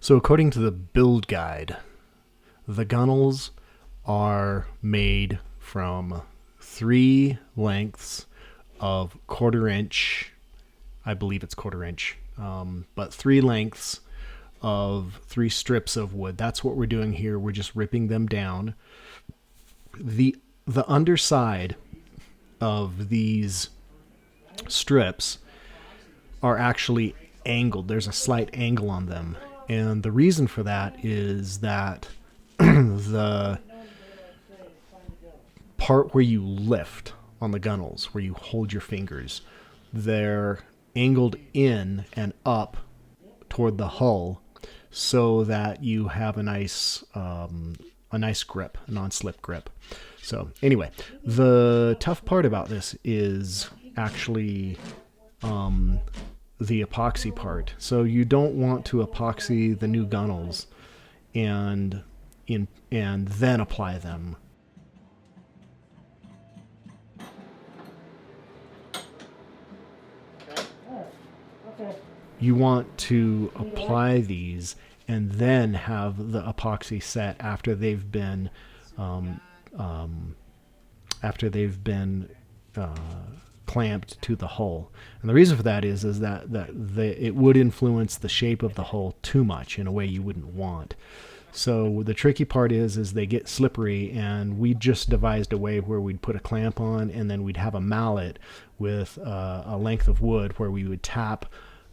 So according to the build guide, the gunnels are made from three lengths of quarter-inch, I believe it's quarter-inch, but three lengths of three strips of wood. That's what we're doing here. We're just ripping them down. The underside of these strips are actually angled. There's a slight angle on them. And the reason for that is that the part where you lift on the gunnels, where you hold your fingers, they're angled in and up toward the hull so that you have a nice grip, a non-slip grip. So anyway, the tough part about this is actually the epoxy part. So you don't want to epoxy the new gunnels and then apply them. You want to apply these and then have the epoxy set after they've been um, um, clamped to the hull. And the reason for that is that it would influence the shape of the hull too much in a way you wouldn't want. So the tricky part is they get slippery, and we just devised a way where we'd put a clamp on, and then we'd have a mallet with a length of wood where we would tap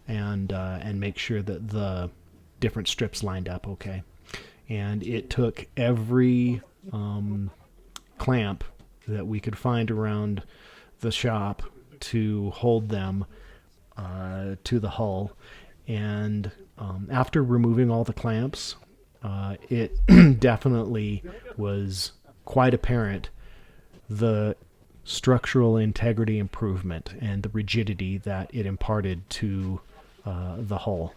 and make sure that the different strips lined up okay. And it took every clamp that we could find around the shop to hold them to the hull. And after removing all the clamps, it definitely was quite apparent the structural integrity improvement and the rigidity that it imparted to the hull.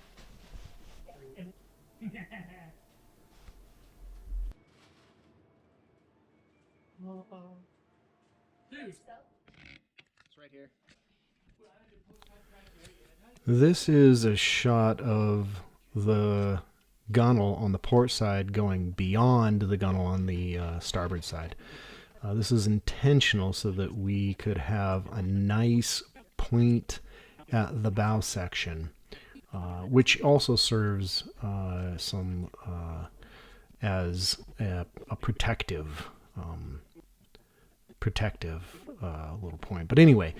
This is a shot of the gunnel on the port side going beyond the gunnel on the starboard side. This is intentional so that we could have a nice point at the bow section, which also serves some as a protective little point. But anyway,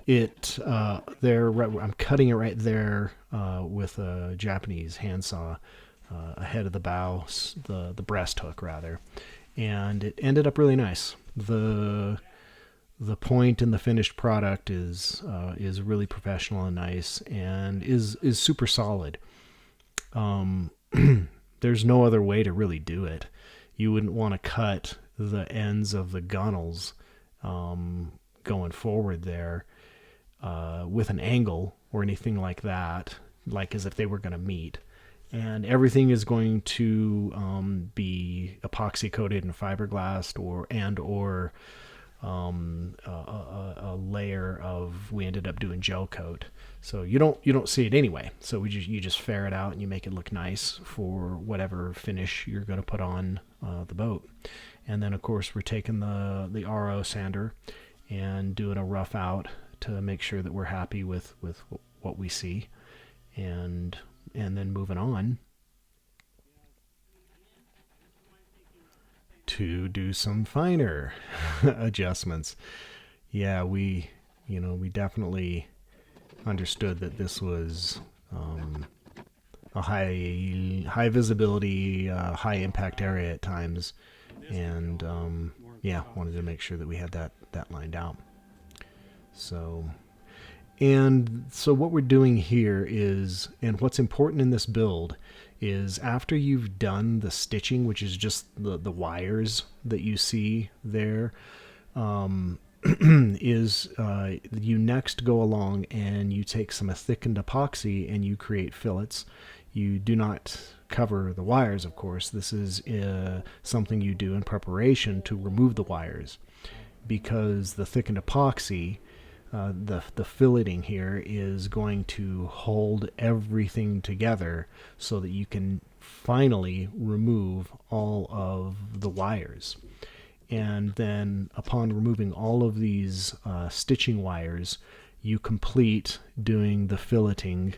I'm cutting it right there with a Japanese handsaw ahead of the bow, the breast hook rather, and it ended up really nice. The point in the finished product is really professional and nice, and is super solid. There's no other way to really do it. You wouldn't want to cut the ends of the gunnels going forward there with an angle or anything like that, like as if they were going to meet. And everything is going to be epoxy coated in fiberglass or a layer of, we ended up doing gel coat, so you don't see it anyway. So you just fair it out and you make it look nice for whatever finish you're going to put on the boat. And then of course we're taking the RO sander and doing a rough out to make sure that we're happy with what we see, and then moving on to do some finer adjustments. Yeah, we definitely understood that this was a high visibility, high impact area at times, and wanted to make sure that we had that lined out. So what we're doing here is, and what's important in this build is, after you've done the stitching, which is just the wires that you see there, you next go along and you take some thickened epoxy and you create fillets. You do not cover the wires, of course. This is something you do in preparation to remove the wires, because the thickened epoxy the filleting here is going to hold everything together so that you can finally remove all of the wires. And then upon removing all of these stitching wires, you complete doing the filleting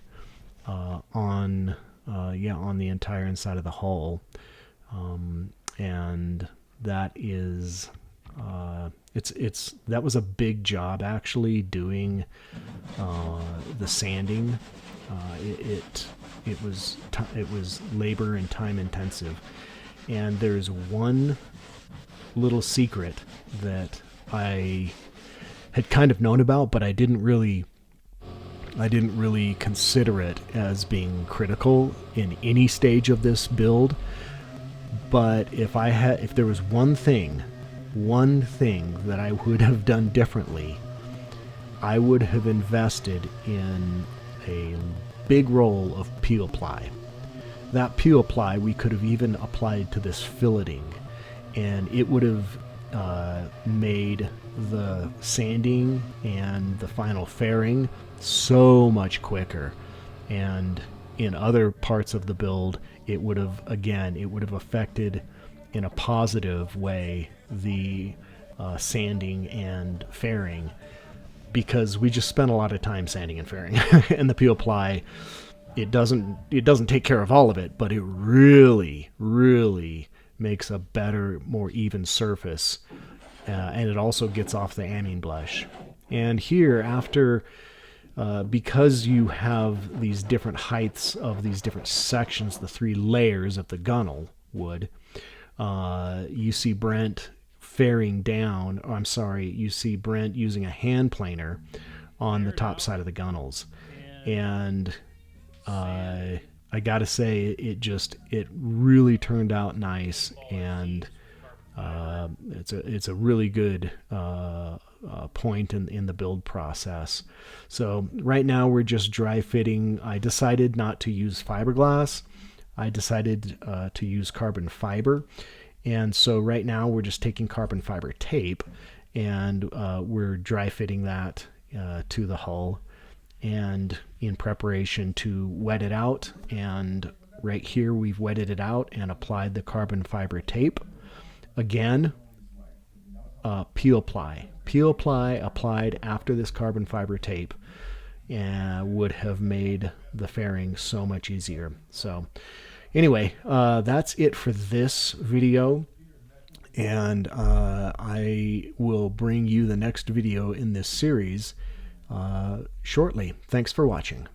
on the entire inside of the hull. And that is that was a big job, actually, doing the sanding. It was labor and time intensive. And there's one little secret that I had kind of known about, but I didn't really consider it as being critical in any stage of this build. But if there was one thing that I would have done differently, I would have invested in a big roll of peel ply. That peel ply we could have even applied to this filleting, and it would have made the sanding and the final fairing so much quicker. And in other parts of the build, it would have affected in a positive way the sanding and fairing, because we just spent a lot of time sanding and fairing. And the peel ply, it doesn't take care of all of it, but it really makes a better, more even surface, and it also gets off the amine blush. And here, after because you have these different heights of these different sections, the 3 layers of the gunnel wood, you see Brent fairing down, or I'm sorry, you see Brent using a hand planer on the top side of the gunnels. And I gotta say, it really turned out nice, and it's a really good point in the build process. So right now we're just dry fitting. I decided not to use fiberglass. I decided to use carbon fiber, and so right now we're just taking carbon fiber tape, and we're dry fitting that to the hull, and in preparation to wet it out. And right here we've wetted it out and applied the carbon fiber tape. Again, peel ply applied after this carbon fiber tape would have made the fairing so much easier. So anyway, that's it for this video, and I will bring you the next video in this series shortly. Thanks for watching.